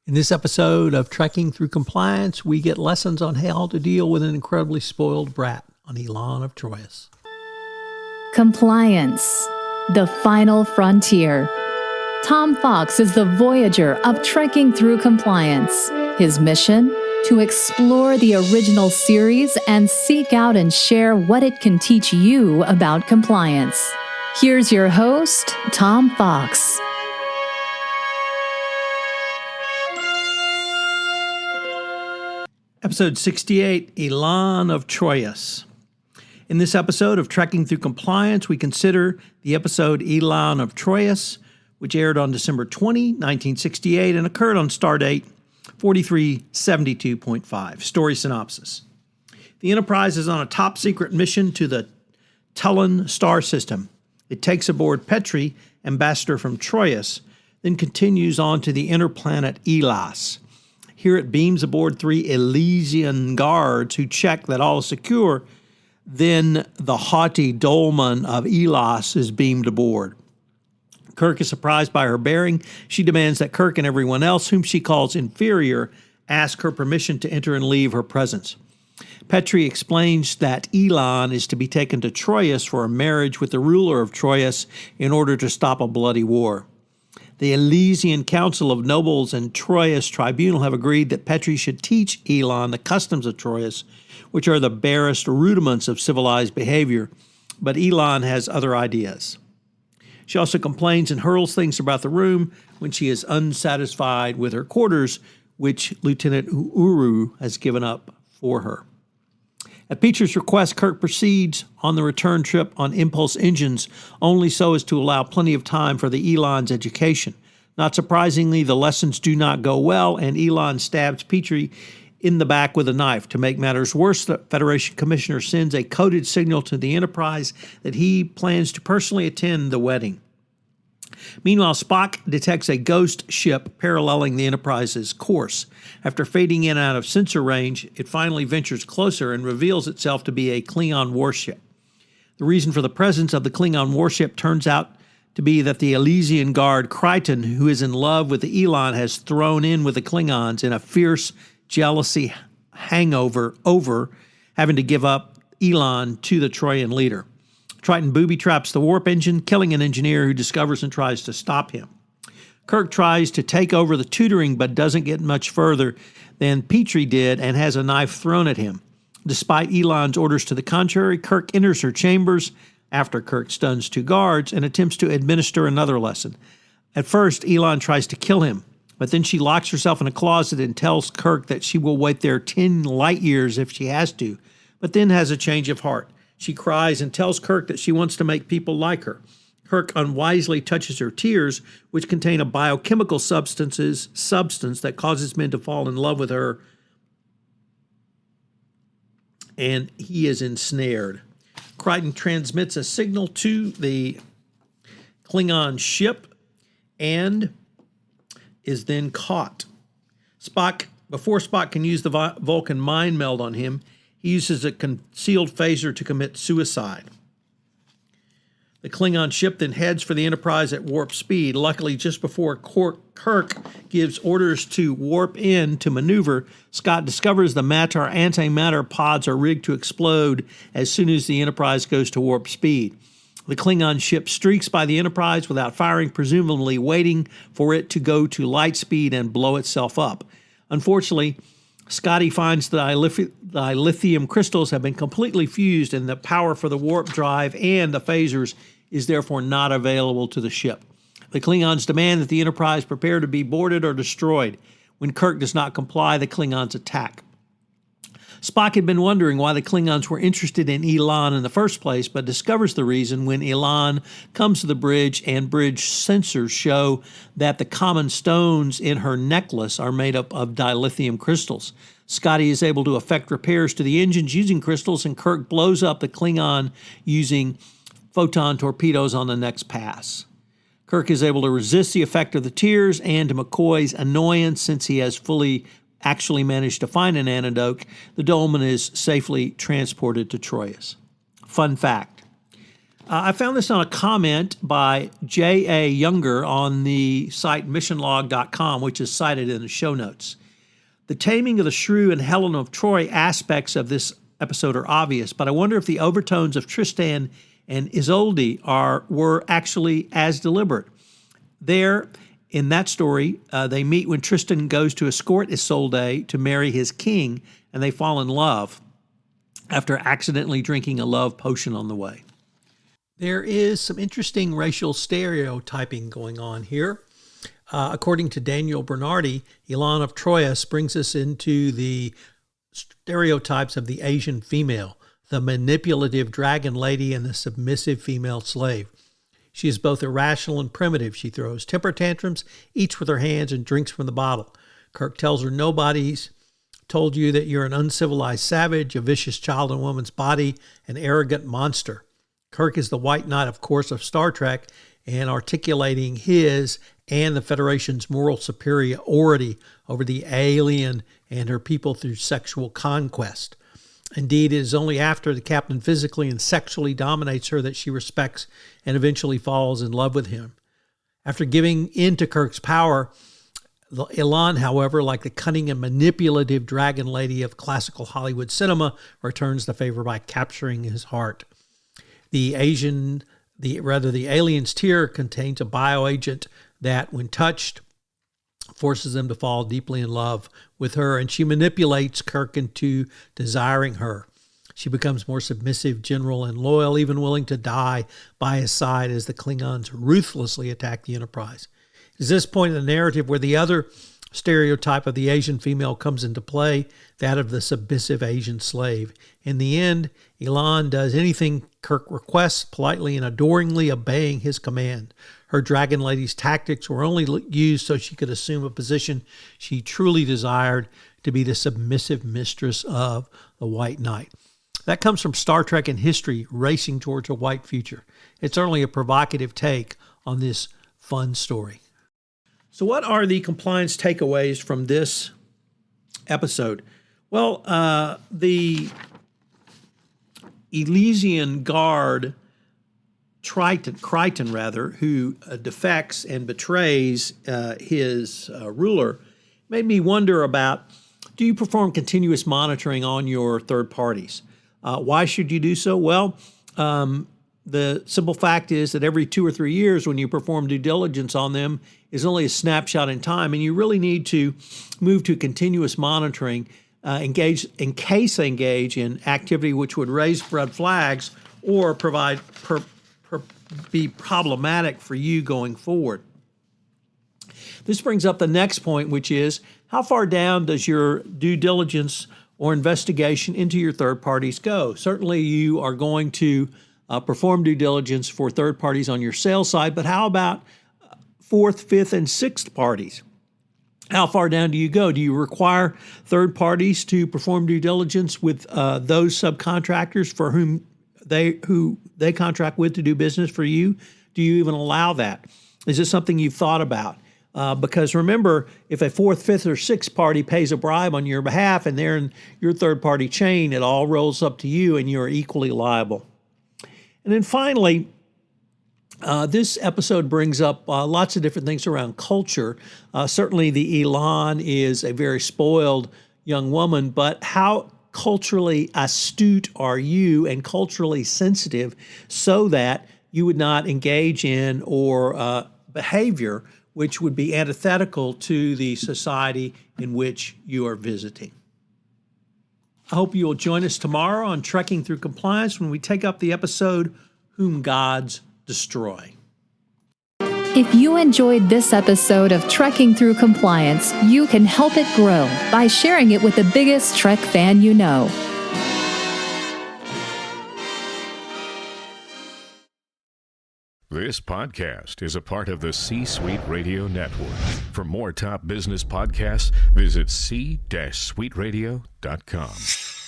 In this episode of Trekking Through Compliance, we get lessons on how to deal with an incredibly spoiled brat on Elaan of Troyius. Compliance, the final frontier. Tom Fox is the voyager of Trekking Through Compliance. His mission? To explore the original series and seek out and share what it can teach you about compliance. Here's your host, Tom Fox. Episode 68, Elaan of Troyius. In this episode of Trekking Through Compliance, we consider the episode Elaan of Troyius, which aired on December 20, 1968, and occurred on stardate 4372.5. Story synopsis. The Enterprise is on a top-secret mission to the Tullan star system. It takes aboard Petri, ambassador from Troyius, then continues on to the inner planet Elas. Here it beams aboard 3 Elysian guards who check that all is secure. Then the haughty dolman of Elas is beamed aboard. Kirk is surprised by her bearing. She demands that Kirk and everyone else, whom she calls inferior, ask her permission to enter and leave her presence. Petri explains that Elaan is to be taken to Troyius for a marriage with the ruler of Troyius in order to stop a bloody war. The Elysian Council of Nobles and Troyius Tribunal have agreed that Petri should teach Elaan the customs of Troyius, which are the barest rudiments of civilized behavior, but Elaan has other ideas. She also complains and hurls things about the room when she is unsatisfied with her quarters, which Lieutenant Uru has given up for her. At Petri's request, Kirk proceeds on the return trip on impulse engines, only so as to allow plenty of time for the Elaan's education. Not surprisingly, the lessons do not go well, and Elaan stabs Petri in the back with a knife. To make matters worse, the Federation Commissioner sends a coded signal to the Enterprise that he plans to personally attend the wedding. Meanwhile, Spock detects a ghost ship paralleling the Enterprise's course. After fading in and out of sensor range, it finally ventures closer and reveals itself to be a Klingon warship. The reason for the presence of the Klingon warship turns out to be that the Elysian guard Crichton, who is in love with the Elaan, has thrown in with the Klingons in a fierce jealousy hangover over having to give up Elaan to the Troyan leader. Triton booby traps the warp engine, killing an engineer who discovers and tries to stop him. Kirk tries to take over the tutoring but doesn't get much further than Petri did and has a knife thrown at him. Despite Elaan's orders to the contrary, Kirk enters her chambers after Kirk stuns 2 guards and attempts to administer another lesson. At first, Elaan tries to kill him, but then she locks herself in a closet and tells Kirk that she will wait there 10 light years if she has to, but then has a change of heart. She cries and tells Kirk that she wants to make people like her. Kirk unwisely touches her tears, which contain a biochemical substance that causes men to fall in love with her, and he is ensnared. Crichton transmits a signal to the Klingon ship and is then caught. Before Spock can use the Vulcan mind meld on him, he uses a concealed phaser to commit suicide. The Klingon ship then heads for the Enterprise at warp speed. Luckily, just before Kirk gives orders to warp in to maneuver, Scott discovers the antimatter pods are rigged to explode as soon as the Enterprise goes to warp speed. The Klingon ship streaks by the Enterprise without firing, presumably waiting for it to go to light speed and blow itself up. Unfortunately, Scotty finds the dilithium crystals have been completely fused and the power for the warp drive and the phasers is therefore not available to the ship. The Klingons demand that the Enterprise prepare to be boarded or destroyed. When Kirk does not comply, the Klingons attack. Spock had been wondering why the Klingons were interested in Elaan in the first place, but discovers the reason when Elaan comes to the bridge and bridge sensors show that the common stones in her necklace are made up of dilithium crystals. Scotty is able to effect repairs to the engines using crystals, and Kirk blows up the Klingon using photon torpedoes on the next pass. Kirk is able to resist the effect of the tears and to McCoy's annoyance since he has actually managed to find an antidote. The dolman is safely transported to Troyius. Fun fact, I found this on a comment by J.A. Younger on the site missionlog.com, which is cited in the show notes. The taming of the shrew and Elaan of Troy aspects of this episode are obvious, but I wonder if the overtones of Tristan and Isolde were actually as deliberate. There, in that story, they meet when Tristan goes to escort Isolde to marry his king, and they fall in love after accidentally drinking a love potion on the way. There is some interesting racial stereotyping going on here. According to Daniel Bernardi, Elaan of Troyius brings us into the stereotypes of the Asian female, the manipulative dragon lady and the submissive female slave. She is both irrational and primitive. She throws temper tantrums, eats with her hands, and drinks from the bottle. Kirk tells her, nobody's told you that you're an uncivilized savage, a vicious child in a woman's body, an arrogant monster. Kirk is the White Knight, of course, of Star Trek, and articulating his and the Federation's moral superiority over the alien and her people through sexual conquest. Indeed, it is only after the captain physically and sexually dominates her that she respects and eventually falls in love with him. After giving in to Kirk's power, Elaan, however, like the cunning and manipulative dragon lady of classical Hollywood cinema, returns the favor by capturing his heart. The alien's tear contains a bioagent that, when touched, forces them to fall deeply in love with her, and she manipulates Kirk into desiring her. She becomes more submissive, general, and loyal, even willing to die by his side as the Klingons ruthlessly attack the Enterprise. It is this point in the narrative where the other stereotype of the Asian female comes into play, that of the submissive Asian slave. In the end, Elaan does anything Kirk requests, politely and adoringly obeying his command. Her dragon lady's tactics were only used so she could assume a position she truly desired, to be the submissive mistress of the White Knight. That comes from Star Trek and history racing towards a white future. It's certainly a provocative take on this fun story. So what are the compliance takeaways from this episode? Well, the Elysian guard, Crichton, who defects and betrays his ruler, made me wonder about, do you perform continuous monitoring on your third parties? Why should you do so? Well, the simple fact is that every 2 or 3 years when you perform due diligence on them is only a snapshot in time, and you really need to move to continuous monitoring, in case they engage in activity which would raise red flags or be problematic for you going forward. This brings up the next point, which is, how far down does your due diligence or investigation into your third parties go? Certainly you are going to perform due diligence for third parties on your sales side, but how about fourth, fifth, and sixth parties? How far down do you go? Do you require third parties to perform due diligence with those subcontractors for whom they contract with to do business for you? Do you even allow that? Is this something you've thought about? Because remember, if a fourth, fifth, or sixth party pays a bribe on your behalf and they're in your third-party chain, it all rolls up to you and you're equally liable. And then finally, this episode brings up lots of different things around culture. Certainly the Elaan is a very spoiled young woman, but how culturally astute are you and culturally sensitive so that you would not engage in or behavior which would be antithetical to the society in which you are visiting? I hope you will join us tomorrow on Trekking Through Compliance when we take up the episode, Whom Gods Destroy. If you enjoyed this episode of Trekking Through Compliance, you can help it grow by sharing it with the biggest Trek fan you know. This podcast is a part of the C-Suite Radio Network. For more top business podcasts, visit c-suiteradio.com.